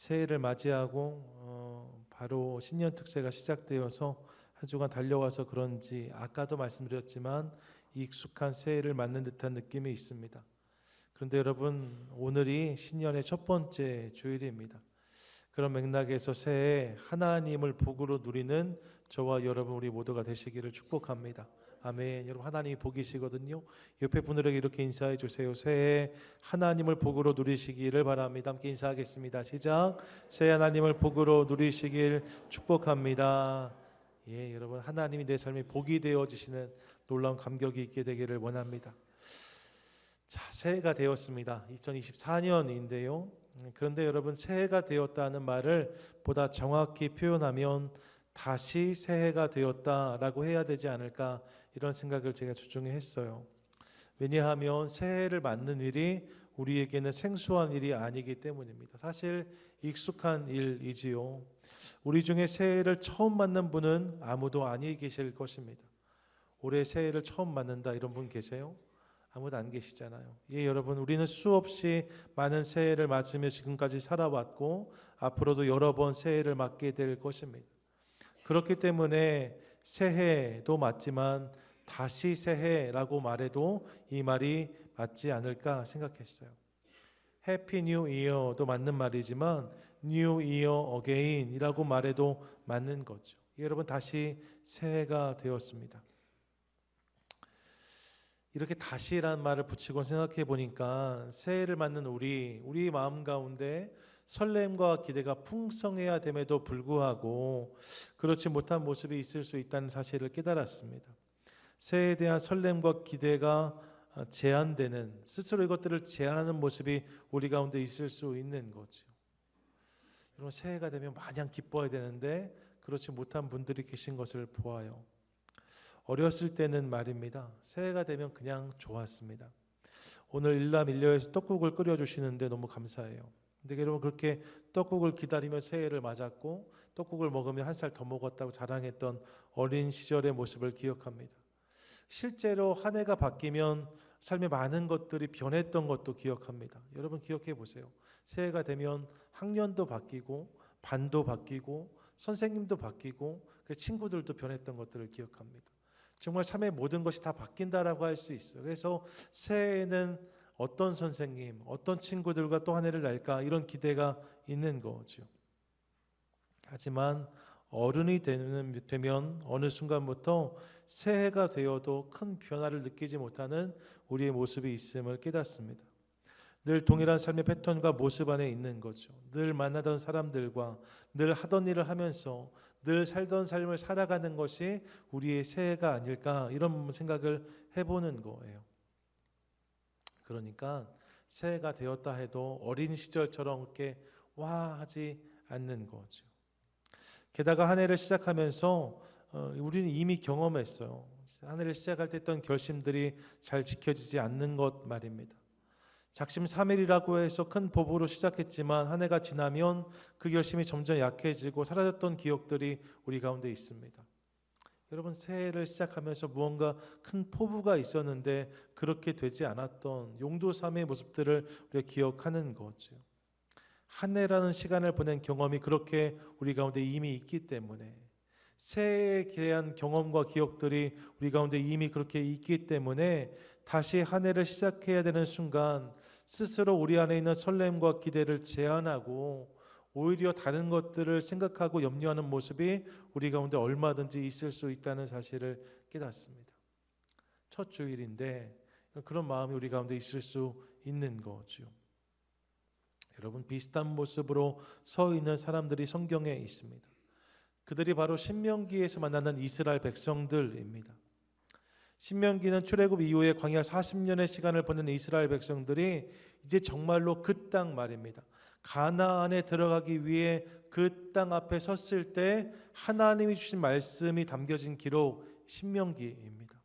새해를 맞이하고 바로 신년 특세가 시작되어서 한 주간 달려와서 그런지 아까도 말씀드렸지만 익숙한 새해를 맞는 듯한 느낌이 있습니다. 그런데 여러분, 오늘이 신년의 첫 번째 주일입니다. 그런 맥락에서 새해 하나님을 복으로 누리는 저와 여러분 우리 모두가 되시기를 축복합니다. 아멘. 여러분, 하나님이 복이시거든요. 옆에 분들에게 이렇게 인사해 주세요. 새해 하나님을 복으로 누리시기를 바랍니다. 함께 인사하겠습니다. 시작. 새해 하나님을 복으로 누리시길 축복합니다. 예, 여러분, 하나님이 내 삶이 복이 되어지시는 놀라운 감격이 있게 되기를 원합니다. 자, 새해가 되었습니다. 2024년인데요. 그런데 여러분, 새해가 되었다는 말을 보다 정확히 표현하면 다시 새해가 되었다라고 해야 되지 않을까, 이런 생각을 제가 주중에 했어요. 왜냐하면 새해를 맞는 일이 우리에게는 생소한 일이 아니기 때문입니다. 사실 익숙한 일이지요. 우리 중에 새해를 처음 맞는 분은 아무도 아니 계실 것입니다. 올해 새해를 처음 맞는다 이런 분 계세요? 아무도 안 계시잖아요. 예, 여러분, 우리는 수없이 많은 새해를 맞으며 지금까지 살아왔고 앞으로도 여러 번 새해를 맞게 될 것입니다. 그렇기 때문에 새해도 맞지만 다시 새해라고 말해도 이 말이 맞지 않을까 생각했어요. 해피 뉴 이어도 맞는 말이지만 뉴 이어 어게인이라고 말해도 맞는 거죠. 여러분, 다시 새해가 되었습니다. 이렇게 다시라는 말을 붙이고 생각해 보니까 새해를 맞는 우리 마음 가운데 설렘과 기대가 풍성해야 됨에도 불구하고 그렇지 못한 모습이 있을 수 있다는 사실을 깨달았습니다. 새해에 대한 설렘과 기대가 제한되는, 스스로 이것들을 제한하는 모습이 우리 가운데 있을 수 있는 거죠. 여러분, 새해가 되면 마냥 기뻐야 되는데 그렇지 못한 분들이 계신 것을 보아요. 어렸을 때는 말입니다, 새해가 되면 그냥 좋았습니다. 오늘 일남일녀에서 떡국을 끓여주시는데 너무 감사해요. 근데 여러분, 그렇게 떡국을 기다리며 새해를 맞았고 떡국을 먹으며 한 살 더 먹었다고 자랑했던 어린 시절의 모습을 기억합니다. 실제로 한 해가 바뀌면 삶의 많은 것들이 변했던 것도 기억합니다. 여러분, 기억해 보세요. 새해가 되면 학년도 바뀌고 반도 바뀌고 선생님도 바뀌고 친구들도 변했던 것들을 기억합니다. 정말 삶의 모든 것이 다 바뀐다라고 할 수 있어요. 그래서 새해에는 어떤 선생님, 어떤 친구들과 또 한 해를 날까, 이런 기대가 있는 거죠. 하지만 어른이 되면 어느 순간부터 새해가 되어도 큰 변화를 느끼지 못하는 우리의 모습이 있음을 깨닫습니다. 늘 동일한 삶의 패턴과 모습 안에 있는 거죠. 늘 만나던 사람들과 늘 하던 일을 하면서 늘 살던 삶을 살아가는 것이 우리의 새해가 아닐까, 이런 생각을 해보는 거예요. 그러니까 새해가 되었다 해도 어린 시절처럼 그렇게 와 하지 않는 거죠. 게다가 한 해를 시작하면서 우리는 이미 경험했어요. 한 해를 시작할 때 했던 결심들이 잘 지켜지지 않는 것 말입니다. 작심 3일이라고 해서 큰 포부로 시작했지만 한 해가 지나면 그 결심이 점점 약해지고 사라졌던 기억들이 우리 가운데 있습니다. 여러분, 새해를 시작하면서 무언가 큰 포부가 있었는데 그렇게 되지 않았던 용두삼의 모습들을 우리가 기억하는 거죠. 한 해라는 시간을 보낸 경험이 그렇게 우리 가운데 이미 있기 때문에, 새해에 대한 경험과 기억들이 우리 가운데 이미 그렇게 있기 때문에 다시 한 해를 시작해야 되는 순간 스스로 우리 안에 있는 설렘과 기대를 제한하고 오히려 다른 것들을 생각하고 염려하는 모습이 우리 가운데 얼마든지 있을 수 있다는 사실을 깨닫습니다. 첫 주일인데 그런 마음이 우리 가운데 있을 수 있는 거죠. 여러분, 비슷한 모습으로 서 있는 사람들이 성경에 있습니다. 그들이 바로 신명기에서 만나는 이스라엘 백성들입니다. 신명기는 출애굽 이후에 광야 40년의 시간을 보낸 이스라엘 백성들이 이제 정말로 그 땅 말입니다, 가나안에 들어가기 위해 그 땅 앞에 섰을 때 하나님이 주신 말씀이 담겨진 기록, 신명기입니다.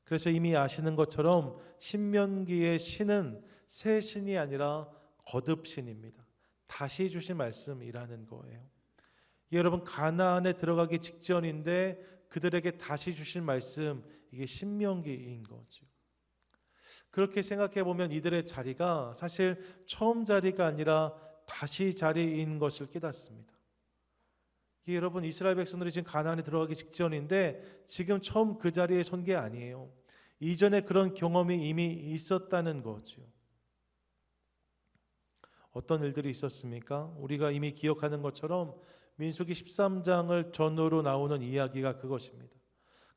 그래서 이미 아시는 것처럼 신명기의 신은 새 신이 아니라 거듭신입니다. 다시 주신 말씀이라는 거예요. 여러분, 가나안에 들어가기 직전인데 그들에게 다시 주신 말씀, 이게 신명기인 거죠. 그렇게 생각해 보면 이들의 자리가 사실 처음 자리가 아니라 다시 자리에 있는 것을 깨닫습니다. 이게 여러분, 이스라엘 백성들이 지금 가나안에 들어가기 직전인데 지금 처음 그 자리에 선 게 아니에요. 이전에 그런 경험이 이미 있었다는 거죠. 어떤 일들이 있었습니까? 우리가 이미 기억하는 것처럼 민수기 13장을 전후로 나오는 이야기가 그것입니다.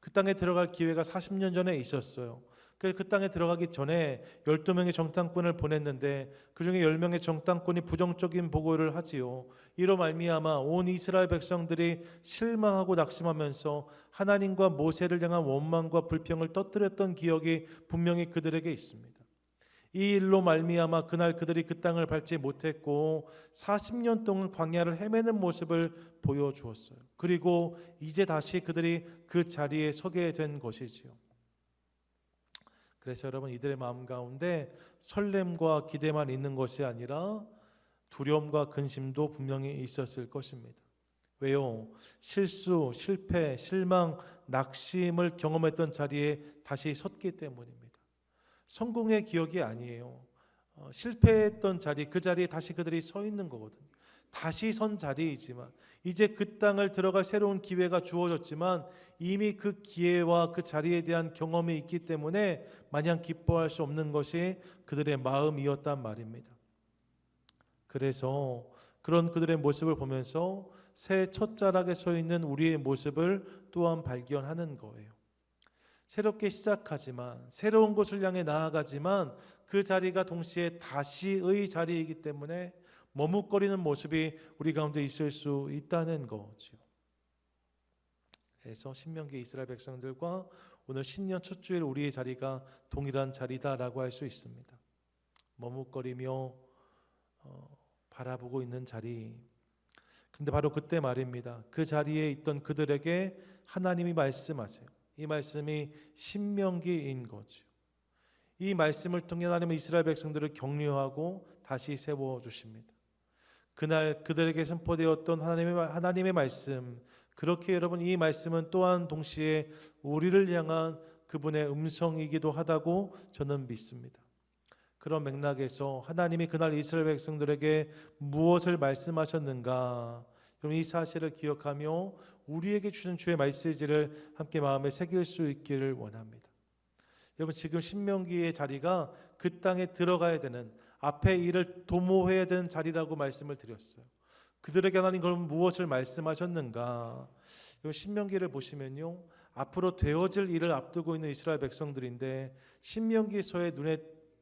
그 땅에 들어갈 기회가 40년 전에 있었어요. 그 땅에 들어가기 전에 12명의 정탐꾼을 보냈는데 그중에 10명의 정탐꾼이 부정적인 보고를 하지요. 이로 말미암아 온 이스라엘 백성들이 실망하고 낙심하면서 하나님과 모세를 향한 원망과 불평을 터뜨렸던 기억이 분명히 그들에게 있습니다. 이 일로 말미암아 그날 그들이 그 땅을 밟지 못했고 40년 동안 광야를 헤매는 모습을 보여주었어요. 그리고 이제 다시 그들이 그 자리에 서게 된 것이지요. 그래서 여러분, 이들의 마음 가운데 설렘과 기대만 있는 것이 아니라 두려움과 근심도 분명히 있었을 것입니다. 왜요? 실수, 실패, 실망, 낙심을 경험했던 자리에 다시 섰기 때문입니다. 성공의 기억이 아니에요. 실패했던 자리, 그 자리에 다시 그들이 서 있는 거거든요. 다시 선 자리이지만 이제 그 땅을 들어갈 새로운 기회가 주어졌지만 이미 그 기회와 그 자리에 대한 경험이 있기 때문에 마냥 기뻐할 수 없는 것이 그들의 마음이었단 말입니다. 그래서 그런 그들의 모습을 보면서 새 첫자락에 서 있는 우리의 모습을 또한 발견하는 거예요. 새롭게 시작하지만, 새로운 곳을 향해 나아가지만 그 자리가 동시에 다시의 자리이기 때문에 머뭇거리는 모습이 우리 가운데 있을 수 있다는 거죠. 그래서 신명기 이스라엘 백성들과 오늘 신년 첫 주일 우리의 자리가 동일한 자리다라고 할 수 있습니다. 머뭇거리며 바라보고 있는 자리. 근데 바로 그때 말입니다. 그 자리에 있던 그들에게 하나님이 말씀하세요. 이 말씀이 신명기인 거죠. 이 말씀을 통해 하나님은 이스라엘 백성들을 격려하고 다시 세워주십니다. 그날 그들에게 선포되었던 하나님의 말씀, 그렇게 여러분, 이 말씀은 또한 동시에 우리를 향한 그분의 음성이기도 하다고 저는 믿습니다. 그런 맥락에서 하나님이 그날 이스라엘 백성들에게 무엇을 말씀하셨는가, 그럼 이 사실을 기억하며 우리에게 주신 주의 메시지를 함께 마음에 새길 수 있기를 원합니다. 여러분, 지금 신명기의 자리가 그 땅에 들어가야 되는, 앞에 일을 도모해야 되는 자리라고 말씀을 드렸어요. 그들에게 하나님 그럼 무엇을 말씀하셨는가? 신명기를 보시면요, 앞으로 되어질 일을 앞두고 있는 이스라엘 백성들인데 신명기서의 눈에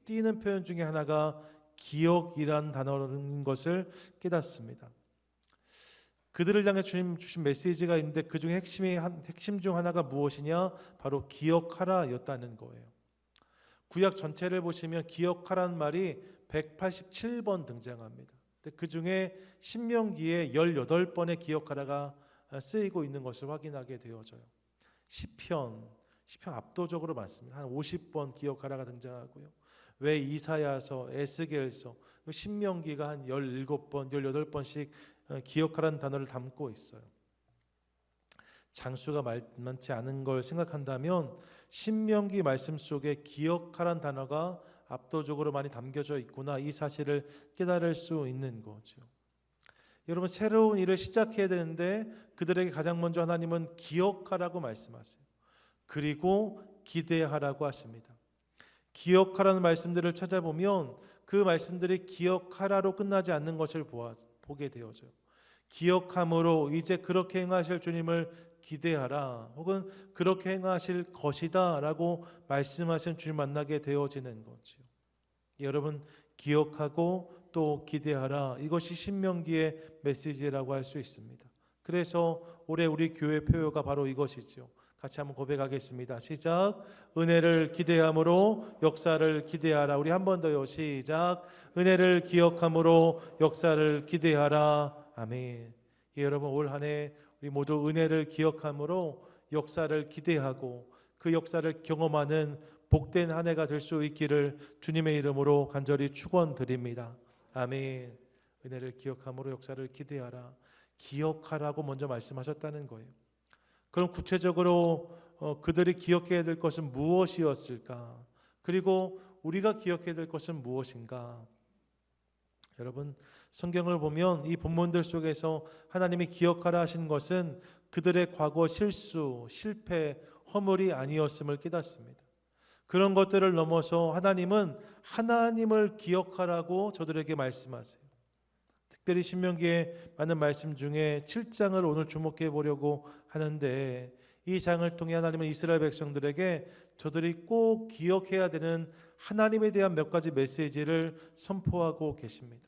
띄는 표현 중에 하나가 기억이란 단어인 것을 깨닫습니다. 그들을 향해 주신 메시지가 있는데 그 중에 핵심 중 하나가 무엇이냐? 바로 기억하라 였다는 거예요. 구약 전체를 보시면 기억하라는 말이 187번 등장합니다. 그 중에 신명기에 18번의 기억하라가 쓰이고 있는 것을 확인하게 되어져요. 시편 압도적으로 많습니다. 한 50번 기억하라가 등장하고요. 왜 이사야서, 에스겔서, 신명기가 한 17번, 18번씩 기억하라는 단어를 담고 있어요. 장수가 많지 않은 걸 생각한다면 신명기 말씀 속에 기억하라는 단어가 압도적으로 많이 담겨져 있구나, 이 사실을 깨달을 수 있는 거죠. 여러분, 새로운 일을 시작해야 되는데 그들에게 가장 먼저 하나님은 기억하라고 말씀하세요. 그리고 기대하라고 하십니다. 기억하라는 말씀들을 찾아보면 그 말씀들이 기억하라로 끝나지 않는 것을 보게 되어져요. 기억함으로 이제 그렇게 행하실 주님을 기대하라, 혹은 그렇게 행하실 것이다 라고 말씀하신 주님 만나게 되어지는 거죠. 여러분, 기억하고 또 기대하라, 이것이 신명기의 메시지라고 할 수 있습니다. 그래서 올해 우리 교회 표어가 바로 이것이죠. 같이 한번 고백하겠습니다. 시작. 은혜를 기대함으로 역사를 기대하라. 우리 한 번 더요. 시작. 은혜를 기억함으로 역사를 기대하라. 아멘. 예, 여러분, 올 한 해 우리 모두 은혜를 기억함으로 역사를 기대하고 그 역사를 경험하는 복된 한 해가 될 수 있기를 주님의 이름으로 간절히 축원드립니다. 아멘. 은혜를 기억함으로 역사를 기대하라. 기억하라고 먼저 말씀하셨다는 거예요. 그럼 구체적으로 그들이 기억해야 될 것은 무엇이었을까? 그리고 우리가 기억해야 될 것은 무엇인가? 여러분, 성경을 보면 이 본문들 속에서 하나님이 기억하라 하신 것은 그들의 과거 실수, 실패, 허물이 아니었음을 깨닫습니다. 그런 것들을 넘어서 하나님은 하나님을 기억하라고 저들에게 말씀하세요. 특별히 신명기에 많은 말씀 중에 7장을 오늘 주목해 보려고 하는데, 이 장을 통해 하나님은 이스라엘 백성들에게 저들이 꼭 기억해야 되는 하나님에 대한 몇 가지 메시지를 선포하고 계십니다.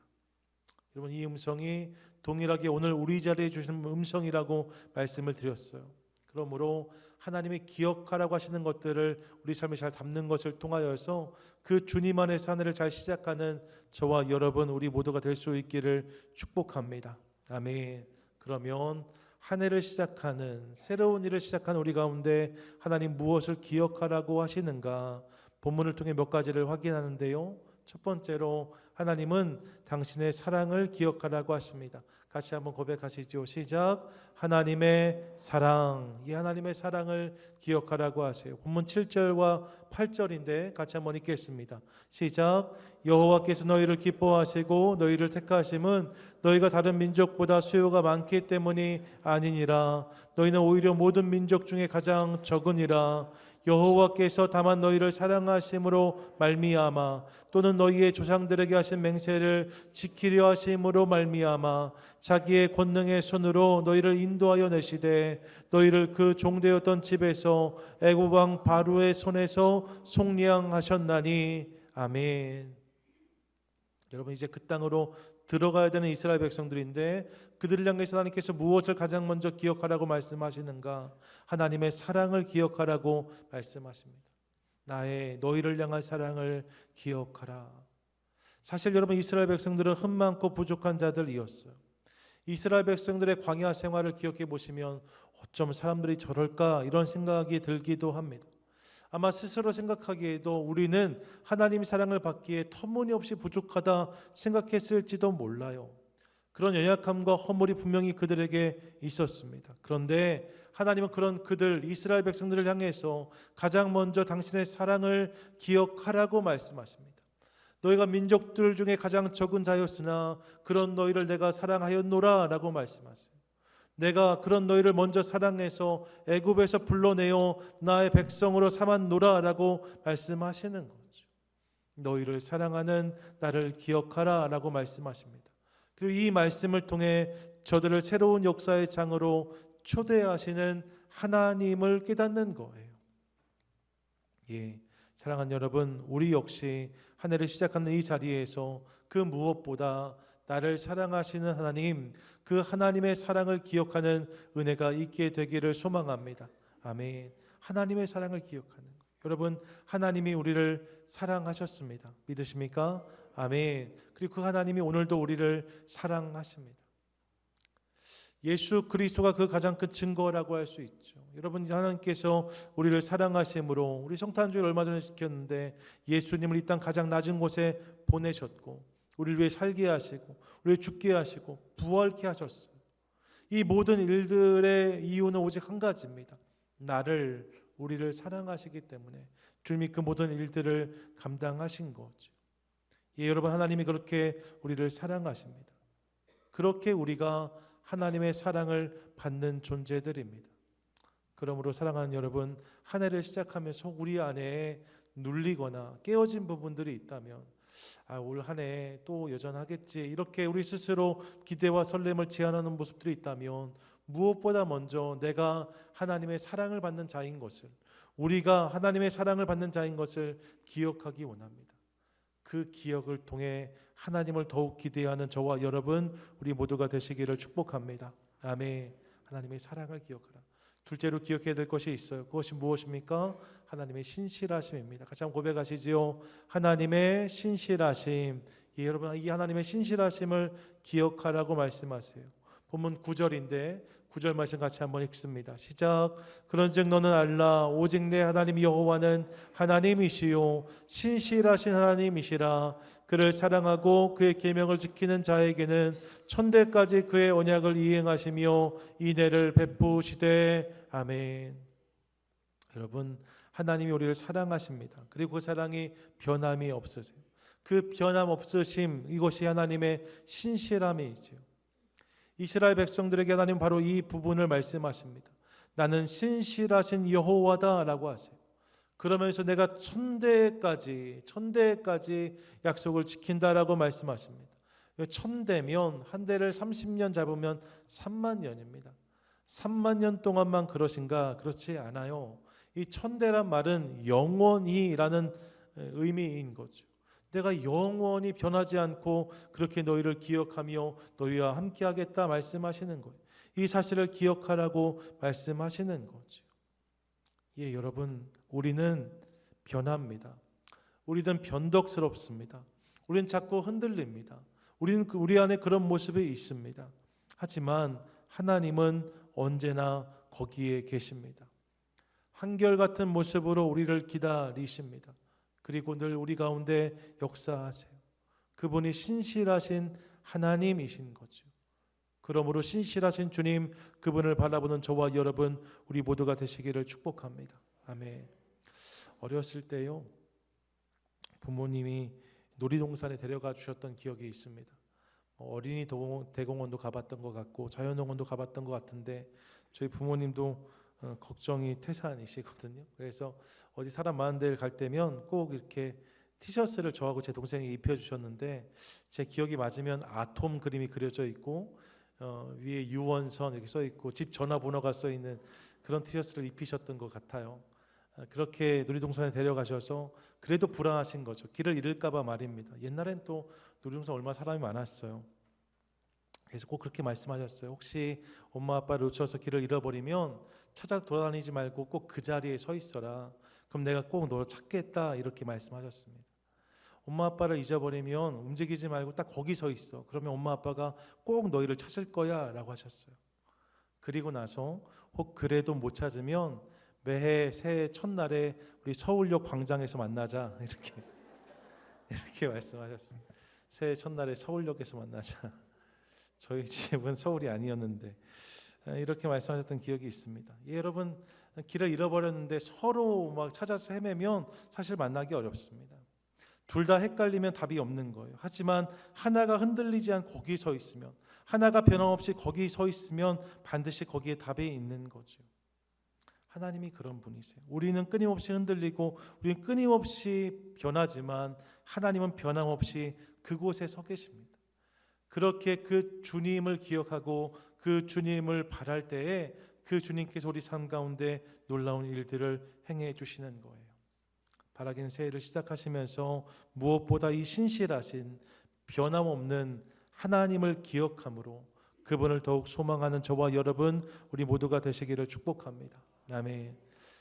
여러분, 이 음성이 동일하게 오늘 우리 자리에 주신 음성이라고 말씀을 드렸어요. 그러므로 하나님이 기억하라고 하시는 것들을 우리 삶에 잘 담는 것을 통하여서 그 주님 안에서 한 해를 잘 시작하는 저와 여러분 우리 모두가 될 수 있기를 축복합니다. 아멘. 그러면 한 해를 시작하는, 새로운 일을 시작하는 우리 가운데 하나님 무엇을 기억하라고 하시는가, 본문을 통해 몇 가지를 확인하는데요. 첫 번째로 하나님은 당신의 사랑을 기억하라고 하십니다. 같이 한번 고백하시죠. 시작. 하나님의 사랑, 이 하나님의 사랑을 기억하라고 하세요. 본문 7절과 8절인데 같이 한번 읽겠습니다. 시작. 여호와께서 너희를 기뻐하시고 너희를 택하심은 너희가 다른 민족보다 수요가 많기 때문이 아니니라. 너희는 오히려 모든 민족 중에 가장 적으니라. 여호와께서 다만 너희를 사랑하심으로 말미암아 또는 너희의 조상들에게 하신 맹세를 지키려 하심으로 말미암아 자기의 권능의 손으로 너희를 인도하여 내시되 너희를 그 종되었던 집에서 애굽 왕 바로의 손에서 속량하셨나니. 아멘. 여러분, 이제 그 땅으로 들어가야 되는 이스라엘 백성들인데 그들을 향해서 하나님께서 무엇을 가장 먼저 기억하라고 말씀하시는가? 하나님의 사랑을 기억하라고 말씀하십니다. 너희를 향한 사랑을 기억하라. 사실 여러분, 이스라엘 백성들은 흠 많고 부족한 자들이었어요. 이스라엘 백성들의 광야 생활을 기억해 보시면 어쩜 사람들이 저럴까 이런 생각이 들기도 합니다. 아마 스스로 생각하기에도 우리는 하나님의 사랑을 받기에 터무니없이 부족하다 생각했을지도 몰라요. 그런 연약함과 허물이 분명히 그들에게 있었습니다. 그런데 하나님은 그런 그들 이스라엘 백성들을 향해서 가장 먼저 당신의 사랑을 기억하라고 말씀하십니다. 너희가 민족들 중에 가장 적은 자였으나 그런 너희를 내가 사랑하였노라 라고 말씀하세요. 내가 그런 너희를 먼저 사랑해서 애굽에서 불러내어 나의 백성으로 삼았노라 라고 말씀하시는 거죠. 너희를 사랑하는 나를 기억하라 라고 말씀하십니다. 그리고 이 말씀을 통해 저들을 새로운 역사의 장으로 초대하시는 하나님을 깨닫는 거예요. 예, 사랑하는 여러분, 우리 역시 한 해를 시작하는 이 자리에서 그 무엇보다 나를 사랑하시는 하나님, 그 하나님의 사랑을 기억하는 은혜가 있게 되기를 소망합니다. 아멘. 하나님의 사랑을 기억하는 것. 여러분, 하나님이 우리를 사랑하셨습니다. 믿으십니까? 아멘. 그리고 그 하나님이 오늘도 우리를 사랑하십니다. 예수 그리스도가 그 가장 큰 증거라고 할 수 있죠. 여러분, 하나님께서 우리를 사랑하심으로 우리 성탄주일 얼마 전에 지켰는데 예수님을 이 땅 가장 낮은 곳에 보내셨고 우리를 위해 살게 하시고 우리를 죽게 하시고 부활케 하셨어요. 이 모든 일들의 이유는 오직 한 가지입니다. 우리를 사랑하시기 때문에 주님이 그 모든 일들을 감당하신 거죠. 예, 여러분, 하나님이 그렇게 우리를 사랑하십니다. 그렇게 우리가 하나님의 사랑을 받는 존재들입니다. 그러므로 사랑하는 여러분, 한 해를 시작하면서 우리 안에 눌리거나 깨어진 부분들이 있다면 올 한 해 또 여전하겠지 이렇게 우리 스스로 기대와 설렘을 제한하는 모습들이 있다면 무엇보다 먼저 내가 하나님의 사랑을 받는 자인 것을, 우리가 하나님의 사랑을 받는 자인 것을 기억하기 원합니다. 그 기억을 통해 하나님을 더욱 기대하는 저와 여러분 우리 모두가 되시기를 축복합니다. 아멘. 하나님의 사랑을 기억하라. 둘째로 기억해야 될 것이 있어요. 그것이 무엇입니까? 하나님의 신실하심입니다. 같이 한번 고백하시지요. 하나님의 신실하심. 예, 여러분, 이 하나님의 신실하심을 기억하라고 말씀하세요. 본문 9절인데 9절 말씀 같이 한번 읽습니다. 시작. 그런즉 너는 알라 오직 내 하나님 여호와는 하나님이시요 신실하신 하나님이시라. 그를 사랑하고 그의 계명을 지키는 자에게는 천대까지 그의 언약을 이행하시며 인애를 베푸시되. 아멘. 여러분, 하나님이 우리를 사랑하십니다. 그리고 그 사랑이 변함이 없으세요. 그 변함없으심, 이것이 하나님의 신실함이지요. 이스라엘 백성들에게 하나님 바로 이 부분을 말씀하십니다. 나는 신실하신 여호와다라고 하세요. 그러면서 내가 천대까지 약속을 지킨다라고 말씀하십니다. 천대면 한 대를 30년 잡으면 3만 년입니다. 3만 년 동안만 그러신가? 그렇지 않아요. 이 천대란 말은 영원히라는 의미인 거죠. 내가 영원히 변하지 않고 그렇게 너희를 기억하며 너희와 함께하겠다 말씀하시는 거예요. 이 사실을 기억하라고 말씀하시는 거죠. 예, 여러분, 우리는 변합니다. 우리는 변덕스럽습니다. 우리는 자꾸 흔들립니다. 우리는 우리 안에 그런 모습이 있습니다. 하지만 하나님은 언제나 거기에 계십니다. 한결같은 모습으로 우리를 기다리십니다. 그리고 늘 우리 가운데 역사하세요. 그분이 신실하신 하나님이신 거죠. 그러므로 신실하신 주님, 그분을 바라보는 저와 여러분, 우리 모두가 되시기를 축복합니다. 아멘. 어렸을 때요, 부모님이 놀이동산에 데려가 주셨던 기억이 있습니다. 어린이 대공원도 가봤던 것 같고 자연동원도 가봤던 것 같은데, 저희 부모님도 걱정이 태산이시거든요. 그래서 어디 사람 많은 데를 갈 때면 꼭 이렇게 티셔츠를 저하고 제 동생이 입혀주셨는데, 제 기억이 맞으면 아톰 그림이 그려져 있고 위에 유원선 이렇게 써 있고 집 전화번호가 써 있는 그런 티셔츠를 입히셨던 것 같아요. 그렇게 놀이동산에 데려가셔서 그래도 불안하신 거죠. 길을 잃을까 봐 말입니다. 옛날엔 또 놀이동산 얼마나 사람이 많았어요. 그래서 꼭 그렇게 말씀하셨어요. 혹시 엄마 아빠를 놓쳐서 길을 잃어버리면 찾아 돌아다니지 말고 꼭 그 자리에 서 있어라. 그럼 내가 꼭 너를 찾겠다. 이렇게 말씀하셨습니다. 엄마 아빠를 잊어버리면 움직이지 말고 딱 거기 서 있어. 그러면 엄마 아빠가 꼭 너희를 찾을 거야 라고 하셨어요. 그리고 나서 혹 그래도 못 찾으면 매해 새해 첫날에 우리 서울역 광장에서 만나자. 이렇게 말씀하셨습니다. 새해 첫날에 서울역에서 만나자. 저희 집은 서울이 아니었는데 이렇게 말씀하셨던 기억이 있습니다. 예, 여러분, 길을 잃어버렸는데 서로 막 찾아서 헤매면 사실 만나기 어렵습니다. 둘 다 헷갈리면 답이 없는 거예요. 하지만 하나가 흔들리지 않고 거기 서 있으면, 하나가 변함없이 거기 서 있으면 반드시 거기에 답이 있는 거죠. 하나님이 그런 분이세요. 우리는 끊임없이 흔들리고 우리는 끊임없이 변하지만 하나님은 변함없이 그곳에 서 계십니다. 그렇게 그 주님을 기억하고 그 주님을 바랄 때에 그 주님께서 우리 삶 가운데 놀라운 일들을 행해 주시는 거예요. 바라긴 새해를 시작하시면서 무엇보다 이 신실하신 변함없는 하나님을 기억함으로 그분을 더욱 소망하는 저와 여러분, 우리 모두가 되시기를 축복합니다. 아멘.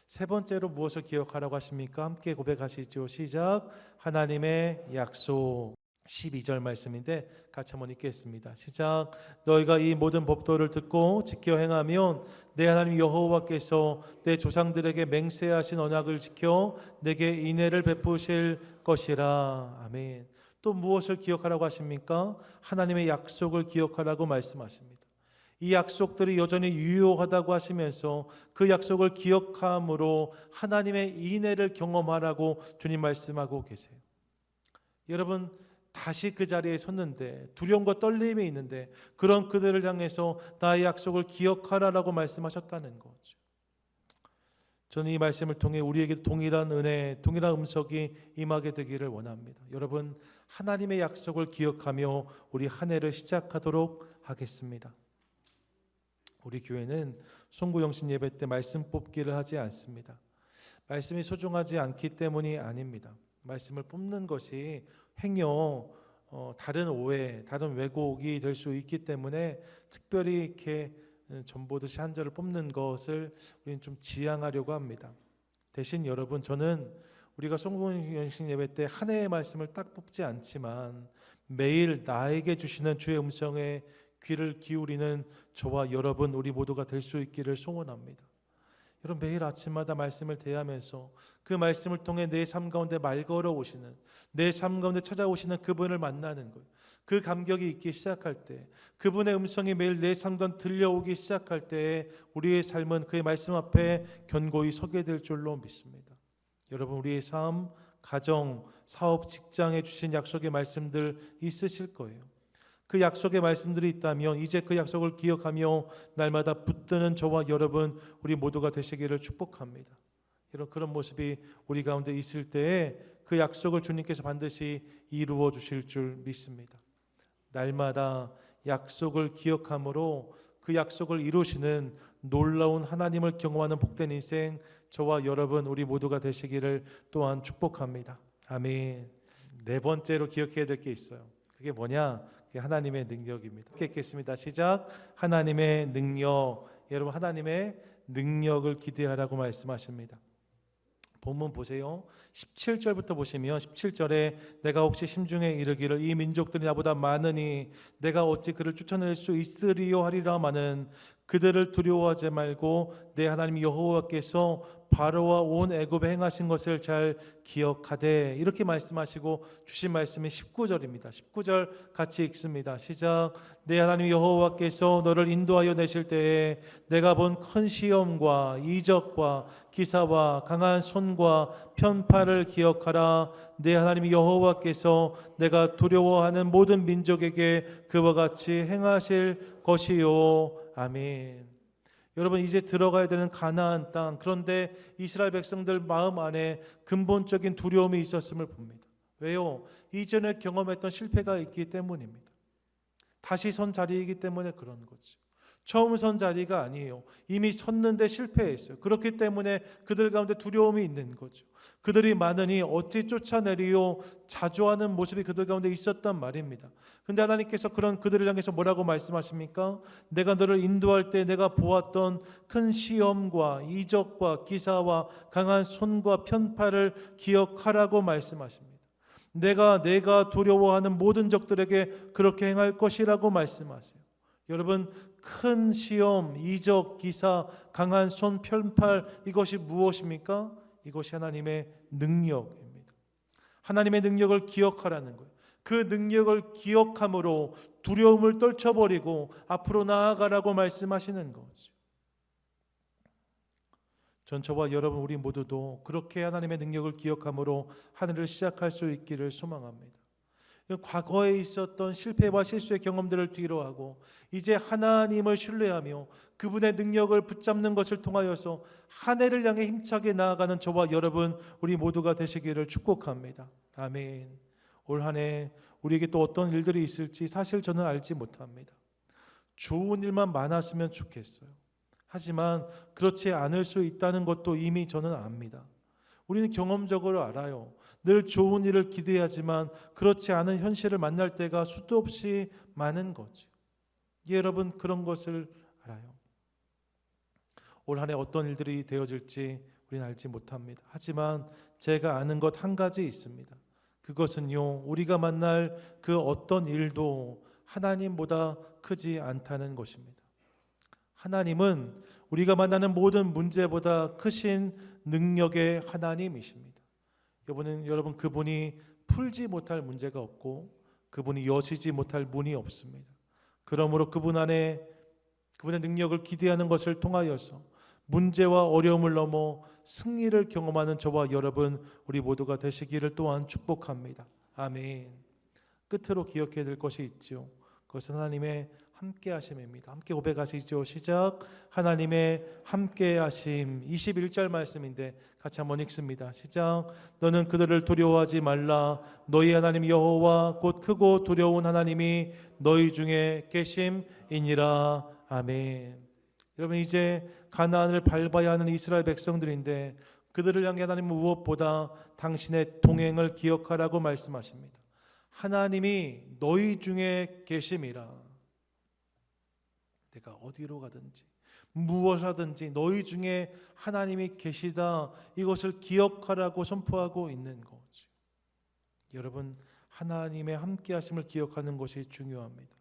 세 번째로 무엇을 기억하라고 하십니까? 함께 고백하시죠. 시작. 하나님의 약속. 12절 말씀인데 같이 한번 읽겠습니다. 시작. 너희가 이 모든 법도를 듣고 지켜 행하면 내 하나님 여호와께서 내 조상들에게 맹세하신 언약을 지켜 내게 인애를 베푸실 것이라. 아멘. 또 무엇을 기억하라고 하십니까? 하나님의 약속을 기억하라고 말씀하십니다. 이 약속들이 여전히 유효하다고 하시면서 그 약속을 기억함으로 하나님의 인애를 경험하라고 주님 말씀하고 계세요. 여러분, 다시 그 자리에 섰는데 두려움과 떨림이 있는데 그런 그들을 향해서 나의 약속을 기억하라라고 말씀하셨다는 거죠. 저는 이 말씀을 통해 우리에게 동일한 은혜, 동일한 음성이 임하게 되기를 원합니다. 여러분, 하나님의 약속을 기억하며 우리 한 해를 시작하도록 하겠습니다. 우리 교회는 송구영신 예배 때 말씀 뽑기를 하지 않습니다. 말씀이 소중하지 않기 때문이 아닙니다. 말씀을 뽑는 것이 행여 다른 오해, 다른 왜곡이 될 수 있기 때문에 특별히 이렇게 전보듯이 한 절을 뽑는 것을 우리는 좀 지양하려고 합니다. 대신 여러분, 저는 우리가 송구영신 예배 때 한 해의 말씀을 딱 뽑지 않지만 매일 나에게 주시는 주의 음성에 귀를 기울이는 저와 여러분, 우리 모두가 될 수 있기를 소원합니다. 여러분, 매일 아침마다 말씀을 대하면서 그 말씀을 통해 내 삶 가운데 말 걸어 오시는, 내 삶 가운데 찾아오시는 그분을 만나는 것, 그 감격이 있기 시작할 때, 그분의 음성이 매일 내 삶 가운데 들려오기 시작할 때 우리의 삶은 그의 말씀 앞에 견고히 서게 될 줄로 믿습니다. 여러분, 우리의 삶 가정, 사업, 직장에 주신 약속의 말씀들 있으실 거예요. 그 약속의 말씀들이 있다면 이제 그 약속을 기억하며 날마다 붙드는 저와 여러분 우리 모두가 되시기를 축복합니다. 이런 그런 모습이 우리 가운데 있을 때에 그 약속을 주님께서 반드시 이루어 주실 줄 믿습니다. 날마다 약속을 기억함으로 그 약속을 이루시는 놀라운 하나님을 경험하는 복된 인생 저와 여러분 우리 모두가 되시기를 또한 축복합니다. 아멘. 네 번째로 기억해야 될 게 있어요. 그게 뭐냐? 그게 하나님의 능력입니다. 함께 읽겠습니다. 시작. 하나님의 능력. 여러분 하나님의 능력을 기대하라고 말씀하십니다. 본문 보세요. 17절부터 보시면 17절에 내가 혹시 심중에 이르기를 이 민족들이 나보다 많으니 내가 어찌 그를 쫓아낼 수 있으리요 하리라마는 그들을 두려워하지 말고 내 하나님 여호와께서 바로와 온 애굽에 행하신 것을 잘 기억하되 이렇게 말씀하시고 주신 말씀이 19절입니다. 19절 같이 읽습니다. 시작. 내 하나님 여호와께서 너를 인도하여 내실 때에 내가 본 큰 시험과 이적과 기사와 강한 손과 편팔을 기억하라. 내 하나님 여호와께서 내가 두려워하는 모든 민족에게 그와 같이 행하실 것이요. 아멘. 여러분 이제 들어가야 되는 가나안 땅, 그런데 이스라엘 백성들 마음 안에 근본적인 두려움이 있었음을 봅니다. 왜요? 이전에 경험했던 실패가 있기 때문입니다. 다시 선 자리이기 때문에 그런 거죠. 처음 선 자리가 아니에요. 이미 섰는데 실패했어요. 그렇기 때문에 그들 가운데 두려움이 있는 거죠. 그들이 많으니 어찌 쫓아내리요 자조하는 모습이 그들 가운데 있었단 말입니다. 근데 하나님께서 그런 그들을 향해서 뭐라고 말씀하십니까? 내가 너를 인도할 때 내가 보았던 큰 시험과 이적과 기사와 강한 손과 편팔을 기억하라고 말씀하십니다. 내가 두려워하는 모든 적들에게 그렇게 행할 것이라고 말씀하세요. 여러분 큰 시험, 이적, 기사, 강한 손, 편팔 이것이 무엇입니까? 이것이 하나님의 능력입니다. 하나님의 능력을 기억하라는 거예요. 그 능력을 기억함으로 두려움을 떨쳐버리고 앞으로 나아가라고 말씀하시는 거죠. 전 저와 여러분 우리 모두도 그렇게 하나님의 능력을 기억함으로 하늘을 시작할 수 있기를 소망합니다. 과거에 있었던 실패와 실수의 경험들을 뒤로하고 이제 하나님을 신뢰하며 그분의 능력을 붙잡는 것을 통하여서 한 해를 향해 힘차게 나아가는 저와 여러분 우리 모두가 되시기를 축복합니다. 아멘. 올 한 해 우리에게 또 어떤 일들이 있을지 사실 저는 알지 못합니다. 좋은 일만 많았으면 좋겠어요. 하지만 그렇지 않을 수 있다는 것도 이미 저는 압니다. 우리는 경험적으로 알아요. 늘 좋은 일을 기대하지만 그렇지 않은 현실을 만날 때가 수도 없이 많은 거죠. 여러분 그런 것을 알아요. 올 한 해 어떤 일들이 되어질지 우리는 알지 못합니다. 하지만 제가 아는 것 한 가지 있습니다. 그것은요, 우리가 만날 그 어떤 일도 하나님보다 크지 않다는 것입니다. 하나님은 우리가 만나는 모든 문제보다 크신 능력의 하나님이십니다. 여러분 그분이 풀지 못할 문제가 없고 그분이 여시지 못할 문이 없습니다. 그러므로 그분 안에 그분의 능력을 기대하는 것을 통하여서 문제와 어려움을 넘어 승리를 경험하는 저와 여러분 우리 모두가 되시기를 또한 축복합니다. 아멘. 끝으로 기억해야 될 것이 있죠. 그것은 하나님의 함께하심입니다. 함께 고백하시죠. 시작. 하나님의 함께하심. 21절 말씀인데 같이 한번 읽습니다. 시작. 너는 그들을 두려워하지 말라. 너희 하나님 여호와 곧 크고 두려운 하나님이 너희 중에 계심이니라. 아멘. 여러분 이제 가나안을 밟아야 하는 이스라엘 백성들인데 그들을 향해 하나님은 무엇보다 당신의 동행을 기억하라고 말씀하십니다. 하나님이 너희 중에 계심이라. 내가 어디로 가든지 무엇을 하든지 너희 중에 하나님이 계시다. 이것을 기억하라고 선포하고 있는 거죠. 여러분 하나님의 함께하심을 기억하는 것이 중요합니다.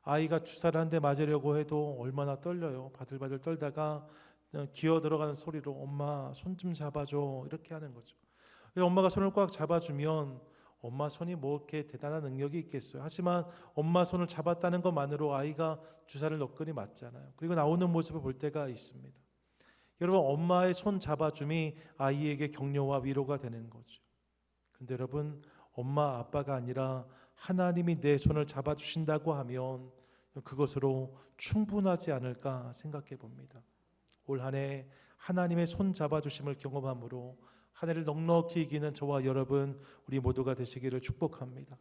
아이가 주사를 한 대 맞으려고 해도 얼마나 떨려요. 바들바들 떨다가 기어 들어가는 소리로 엄마 손 좀 잡아줘 이렇게 하는 거죠. 엄마가 손을 꽉 잡아주면 엄마 손이 뭐 이렇게 대단한 능력이 있겠어요. 하지만 엄마 손을 잡았다는 것만으로 아이가 주사를 너끈히 맞잖아요. 그리고 나오는 모습을 볼 때가 있습니다. 여러분 엄마의 손 잡아줌이 아이에게 격려와 위로가 되는 거죠. 근데 여러분, 엄마 아빠가 아니라 하나님이 내 손을 잡아주신다고 하면 그것으로 충분하지 않을까 생각해 봅니다. 올 한 해 하나님의 손 잡아주심을 경험함으로 한 해를 넉넉히 이기는 저와 여러분 우리 모두가 되시기를 축복합니다.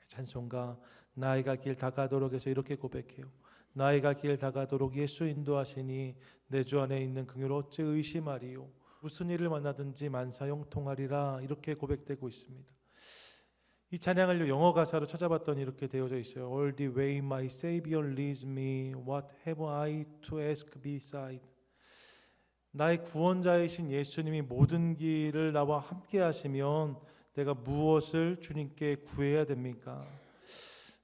찬송가 나의 갈 길 다가도록에서 이렇게 고백해요. 나의 갈 길 다가도록 예수 인도하시니 내 주 안에 있는 긍휼을 어찌 의심하리요. 무슨 일을 만나든지 만사형통하리라, 이렇게 고백되고 있습니다. 이 찬양을 영어 가사로 찾아봤더니 이렇게 되어져 있어요. All the way my Savior leads me, what have I to ask beside? 나의 구원자이신 예수님이 모든 길을 나와 함께 하시면 내가 무엇을 주님께 구해야 됩니까?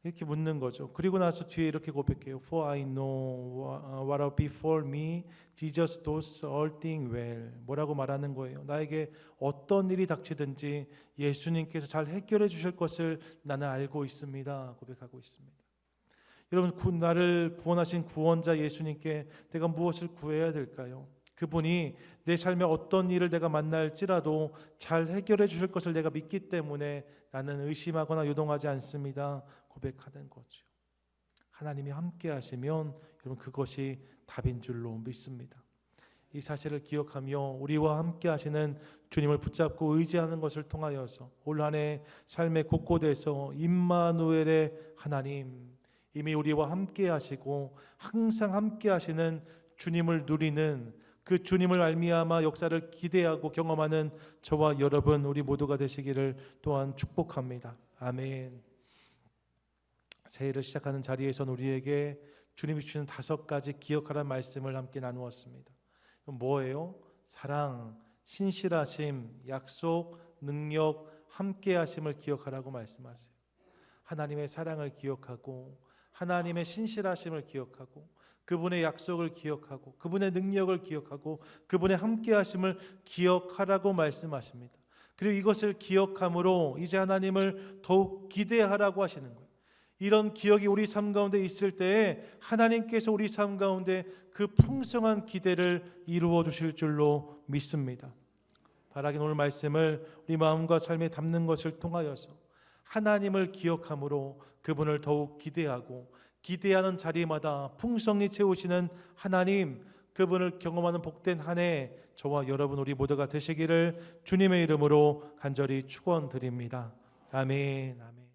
이렇게 묻는 거죠. 그리고 나서 뒤에 이렇게 고백해요. For I know what are before me, Jesus does all things well. 뭐라고 말하는 거예요? 나에게 어떤 일이 닥치든지 예수님께서 잘 해결해 주실 것을 나는 알고 있습니다. 고백하고 있습니다. 여러분, 나를 구원하신 구원자 예수님께 내가 무엇을 구해야 될까요? 그분이 내 삶에 어떤 일을 내가 만날지라도 잘 해결해 주실 것을 내가 믿기 때문에 나는 의심하거나 요동하지 않습니다. 고백하는 거죠. 하나님이 함께 하시면 여러분 그것이 답인 줄로 믿습니다. 이 사실을 기억하며 우리와 함께 하시는 주님을 붙잡고 의지하는 것을 통하여서 올 한 해 삶의 곳곳에서 임마누엘의 하나님, 이미 우리와 함께 하시고 항상 함께 하시는 주님을 누리는 그 주님을 말미암아 역사를 기대하고 경험하는 저와 여러분 우리 모두가 되시기를 또한 축복합니다. 아멘. 새해를 시작하는 자리에선 우리에게 주님이 주시는 5가지 기억하라는 말씀을 함께 나누었습니다. 뭐예요? 사랑, 신실하심, 약속, 능력, 함께하심을 기억하라고 말씀하세요. 하나님의 사랑을 기억하고 하나님의 신실하심을 기억하고 그분의 약속을 기억하고 그분의 능력을 기억하고 그분의 함께하심을 기억하라고 말씀하십니다. 그리고 이것을 기억함으로 이제 하나님을 더욱 기대하라고 하시는 거예요. 이런 기억이 우리 삶 가운데 있을 때에 하나님께서 우리 삶 가운데 그 풍성한 기대를 이루어 주실 줄로 믿습니다. 바라긴 오늘 말씀을 우리 마음과 삶에 담는 것을 통하여서 하나님을 기억함으로 그분을 더욱 기대하고 기대하는 자리마다 풍성히 채우시는 하나님, 그분을 경험하는 복된 한 해 저와 여러분 우리 모두가 되시기를 주님의 이름으로 간절히 축원드립니다. 아멘. 아멘.